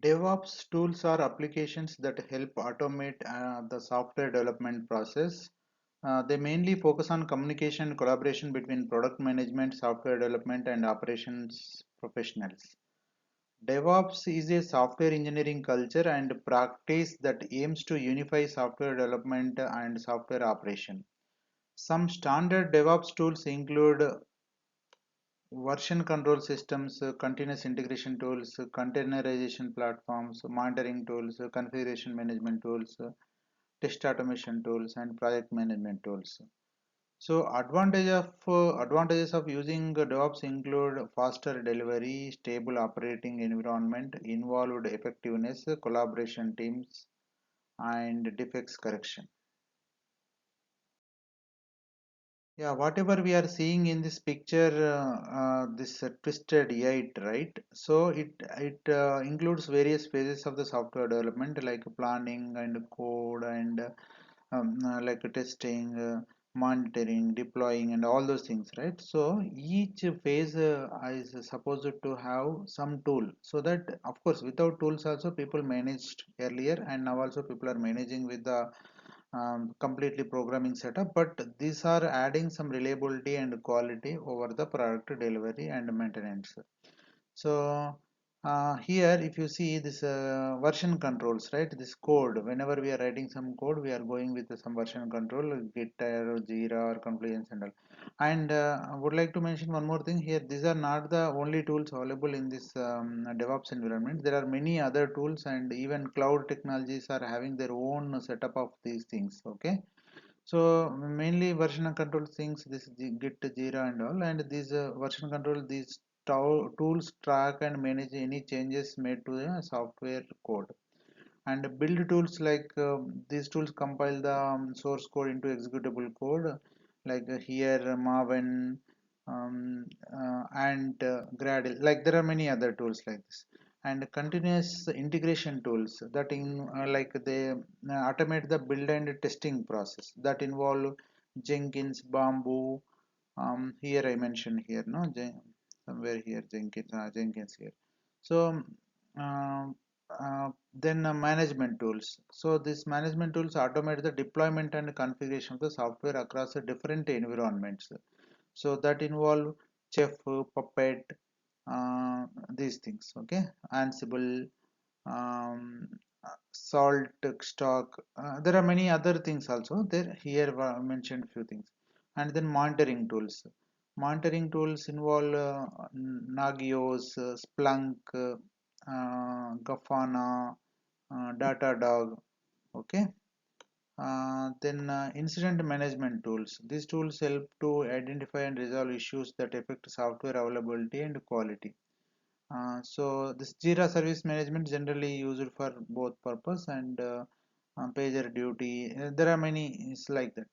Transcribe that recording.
DevOps tools are applications that help automate the software development process. They mainly focus on communication and collaboration between product management, software development, and operations professionals. DevOps is a software engineering culture and practice that aims to unify software development and software operation. Some standard DevOps tools include version control systems, continuous integration tools, containerization platforms, monitoring tools, configuration management tools, test automation tools, and project management tools. So advantages of using DevOps include faster delivery, stable operating environment, involved effectiveness, collaboration teams, and defects correction. Yeah, whatever we are seeing in this picture, this twisted eight, right? So it includes various phases of the software development, like planning and code and like testing, monitoring, deploying, and all those things, right? So each phase is supposed to have some tool, so that of course without tools also people managed earlier, and now also people are managing with the completely programming setup, but these are adding some reliability and quality over the product delivery and maintenance. So here if you see this version controls, right, this code, whenever we are writing some code we are going with some version control, git or jira or confluence and all. And I would like to mention one more thing here. These are not the only tools available in this DevOps environment. There are many other tools, and even cloud technologies are having their own setup of these things. Okay, so mainly version control things, this git, jira and all, and these version control, these tools track and manage any changes made to the software code. And build tools, like these tools compile the source code into executable code, like here Maven, and Gradle, like there are many other tools like this. And continuous integration tools that in like they automate the build and testing process, that involve Jenkins, Bamboo, here I mentioned here, no, somewhere here Jenkins here. So um, then management tools. So these management tools automate the deployment and configuration of the software across the different environments. So that involve Chef, Puppet, these things. Okay, Ansible, um, Salt, Stock. There are many other things also. There here I mentioned few things. And then monitoring tools. Monitoring tools involve Nagios, Splunk, Grafana, Datadog. Okay. Then incident management tools. These tools help to identify and resolve issues that affect software availability and quality. So this Jira service management generally used for both purpose and pager duty. There are many, it's like that.